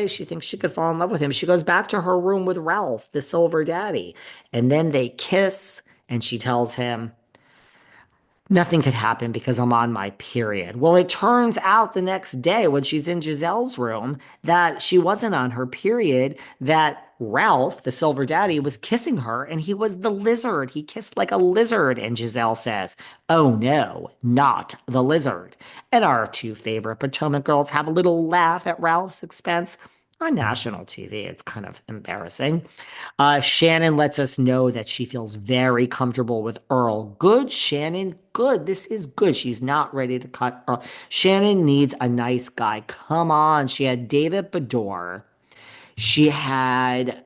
She thinks she could fall in love with him. She goes back to her room with Ralph, the silver daddy. And then they kiss, and she tells him, nothing could happen because I'm on my period. Well, it turns out the next day when she's in Giselle's room that she wasn't on her period, that Ralph, the silver daddy, was kissing her and he was the lizard. He kissed like a lizard. And Giselle says, oh no, not the lizard. And our two favorite Potomac girls have a little laugh at Ralph's expense on national TV. It's kind of embarrassing. Shannon lets us know that she feels very comfortable with Earl. Good, Shannon. Good. This is good. She's not ready to cut Earl. Shannon needs a nice guy. Come on. She had David Bador. She had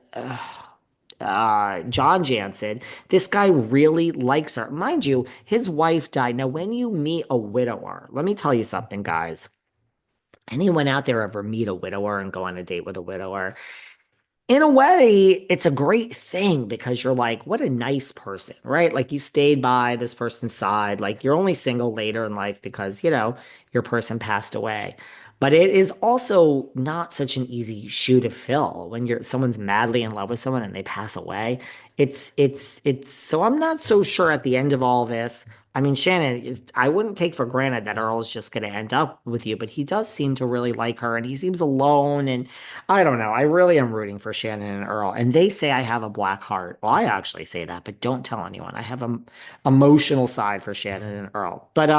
John Jansen. This guy really likes her. Mind you, his wife died. Now, when you meet a widower, let me tell you something, guys. Anyone out there ever meet a widower and go on a date with a widower? In a way, it's a great thing because you're like, what a nice person, right? Like you stayed by this person's side. Like you're only single later in life because, your person passed away. But it is also not such an easy shoe to fill when someone's madly in love with someone and they pass away. So I'm not so sure at the end of all this. I mean, I wouldn't take for granted that Earl's just going to end up with you, but he does seem to really like her and he seems alone. And I don't know. I really am rooting for Shannon and Earl. And they say I have a black heart. Well, I actually say that, but don't tell anyone. I have an emotional side for Shannon and Earl. But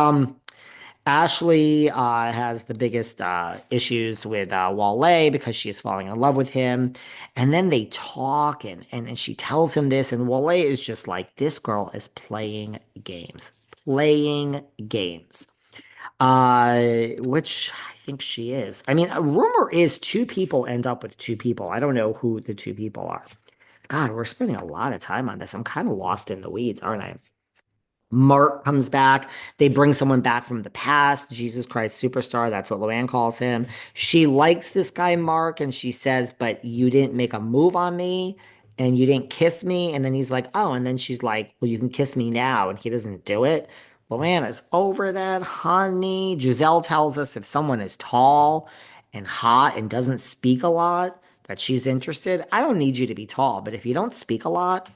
Ashley has the biggest issues with Wale because she is falling in love with him. And then they talk and she tells him this, and Wale is just like, this girl is playing games. Playing games. Which I think she is. I mean, a rumor is two people end up with two people. I don't know who the two people are. God, we're spending a lot of time on this. I'm kind of lost in the weeds, aren't I? Mark comes back. They bring someone back from the past. Jesus Christ Superstar. That's what Luann calls him. She likes this guy, Mark, and she says, but you didn't make a move on me and you didn't kiss me. And then he's like, oh, and then she's like, well, you can kiss me now. And he doesn't do it. Luann is over that, honey. Gizelle tells us if someone is tall and hot and doesn't speak a lot, that she's interested. I don't need you to be tall, but if you don't speak a lot,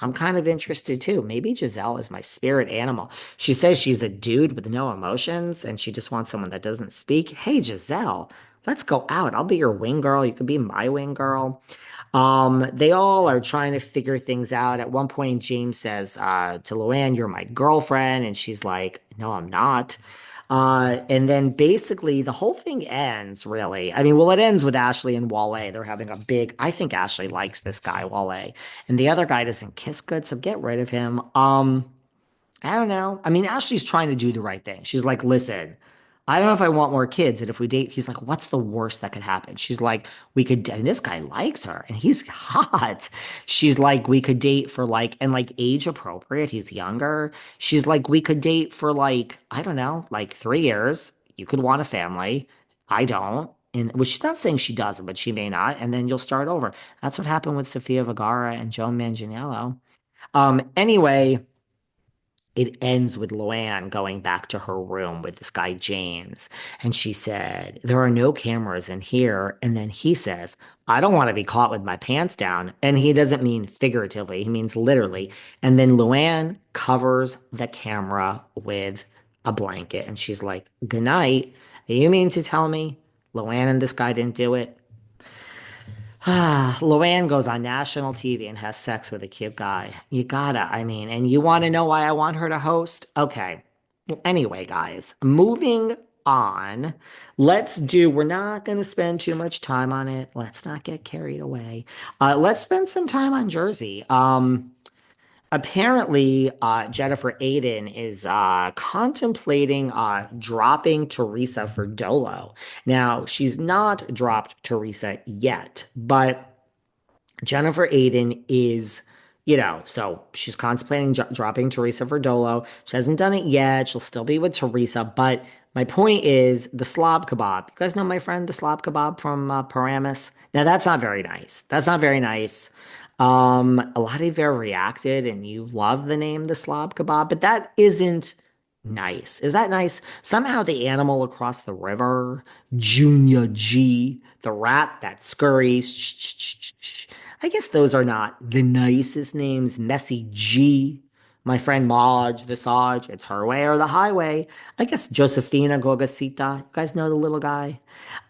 I'm kind of interested too. Maybe Giselle is my spirit animal. She says she's a dude with no emotions and she just wants someone that doesn't speak. Hey, Giselle, let's go out. I'll be your wing girl. You could be my wing girl. They all are trying to figure things out. At one point, James says to Luann, you're my girlfriend. And she's like, no, I'm not. And then basically the whole thing ends, really. I mean, well, it ends with Ashley and Wale. They're having a big, I think Ashley likes this guy, Wale. And the other guy doesn't kiss good, so get rid of him. I don't know. I mean, Ashley's trying to do the right thing. She's like, listen, I don't know if I want more kids. And if we date, he's like, what's the worst that could happen? She's like, we could, and this guy likes her and he's hot. She's like, we could date for like, and like age appropriate. He's younger. She's like, we could date for like, I don't know, like 3 years. You could want a family. I don't. And well, she's not saying she doesn't, but she may not. And then you'll start over. That's what happened with Sofia Vergara and Joe Manganiello. Anyway, it ends with Luann going back to her room with this guy, James. And she said, there are no cameras in here. And then he says, I don't want to be caught with my pants down. And he doesn't mean figuratively, he means literally. And then Luann covers the camera with a blanket. And she's like, good night. You mean to tell me Luann and this guy didn't do it? Luann goes on national TV and has sex with a cute guy. You gotta, I mean, and you want to know why I want her to host? Okay. Well, anyway, guys, moving on. We're not going to spend too much time on it. Let's not get carried away. Let's spend some time on Jersey. Apparently, Jennifer Aydin is contemplating dropping Teresa for Dolo. Now, she's not dropped Teresa yet, but Jennifer Aydin is, so she's contemplating dropping Teresa for Dolo. She hasn't done it yet. She'll still be with Teresa. But my point is the slob kebab. You guys know my friend, the slob kebab from Paramus? Now, that's not very nice. That's not very nice. A lot of you have reacted and you love the name the slob kebab, but that isn't Nice. Is that nice? Somehow the animal across the river, Junior G, the rat that scurries. I guess those are not the nicest names. Messy G, my friend Maj, the Saj, it's her way or the highway. I guess Josefina Gorgasita. You guys know the little guy?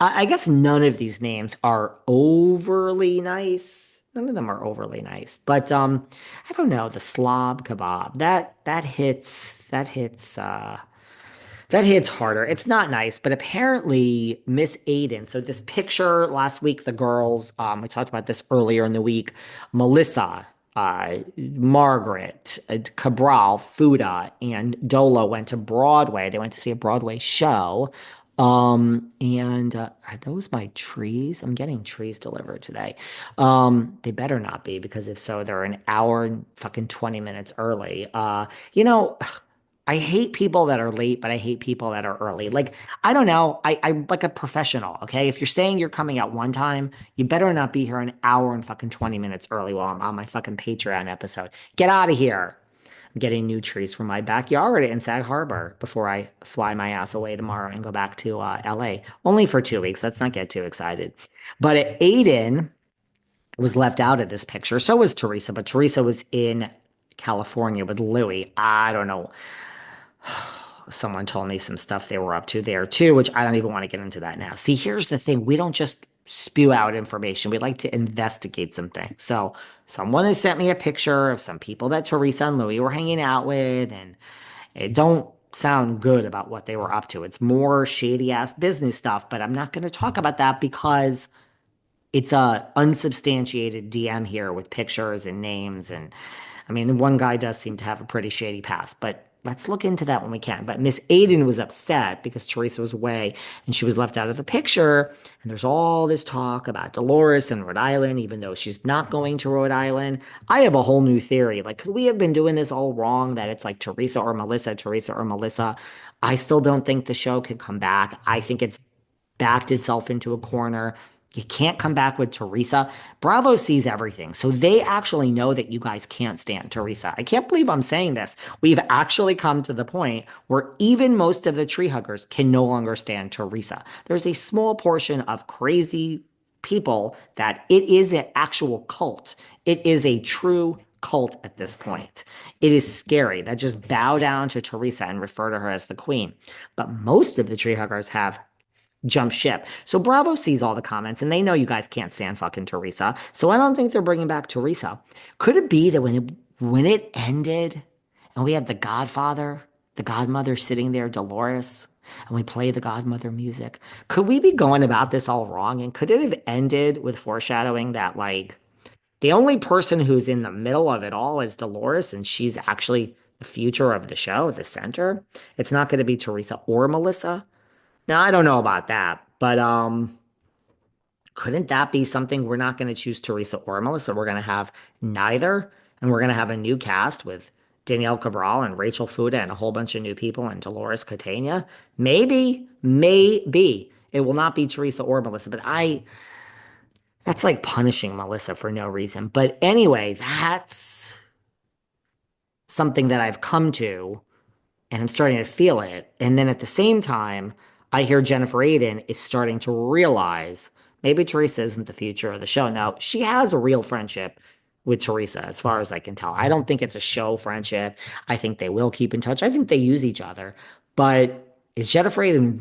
I guess none of these names are overly nice. None of them are overly nice. But I don't know, the slob kebab. That hits harder. It's not nice, but apparently Miss Aydin. So this picture last week, the girls, we talked about this earlier in the week. Melissa, Margaret, Cabral, Fuda, and Dolo went to Broadway. They went to see a Broadway show. And are those my trees? I'm getting trees delivered today. They better not be because if so, they're an hour and fucking 20 minutes early. You know, I hate people that are late, but I hate people that are early. Like, I don't know. I'm like a professional, okay? If you're saying you're coming out one time, you better not be here an hour and fucking 20 minutes early while I'm on my fucking Patreon episode. Get out of here. I'm getting new trees for my backyard in Sag Harbor before I fly my ass away tomorrow and go back to LA. Only for 2 weeks. Let's not get too excited. But Aiden was left out of this picture. So was Teresa, but Teresa was in California with Louie. I don't know. Someone told me some stuff they were up to there too, which I don't even want to get into that now. See, here's the thing. We don't just spew out information. We like to investigate some things. So someone has sent me a picture of some people that Teresa and Louis were hanging out with, and it don't sound good about what they were up to. It's more shady ass business stuff, but I'm not going to talk about that because it's a unsubstantiated DM here with pictures and names. And I mean, the one guy does seem to have a pretty shady past, but let's look into that when we can. But Miss Aiden was upset because Teresa was away and she was left out of the picture. And there's all this talk about Dolores and Rhode Island, even though she's not going to Rhode Island. I have a whole new theory. Like, could we have been doing this all wrong? That it's like Teresa or Melissa, Teresa or Melissa. I still don't think the show could come back. I think it's backed itself into a corner. You can't come back with Teresa. Bravo sees everything. So they actually know that you guys can't stand Teresa. I can't believe I'm saying this. We've actually come to the point where even most of the tree huggers can no longer stand Teresa. There's a small portion of crazy people that it is an actual cult. It is a true cult at this point. It is scary that just bow down to Teresa and refer to her as the queen. But most of the tree huggers have jump ship. So Bravo sees all the comments and they know you guys can't stand fucking Teresa. So I don't think they're bringing back Teresa. Could it be that when it ended and we had the Godfather, the Godmother sitting there, Dolores, and we play the Godmother music, could we be going about this all wrong? And could it have ended with foreshadowing that like the only person who's in the middle of it all is Dolores and she's actually the future of the show, the center? It's not going to be Teresa or Melissa. Now, I don't know about that, but couldn't that be something we're not going to choose Teresa or Melissa? We're going to have neither, and we're going to have a new cast with Danielle Cabral and Rachel Fuda and a whole bunch of new people and Dolores Catania. Maybe it will not be Teresa or Melissa, but that's like punishing Melissa for no reason. But anyway, that's something that I've come to and I'm starting to feel it. And then at the same time, I hear Jennifer Aydin is starting to realize maybe Teresa isn't the future of the show. Now, she has a real friendship with Teresa, as far as I can tell. I don't think it's a show friendship. I think they will keep in touch. I think they use each other. But is Jennifer Aydin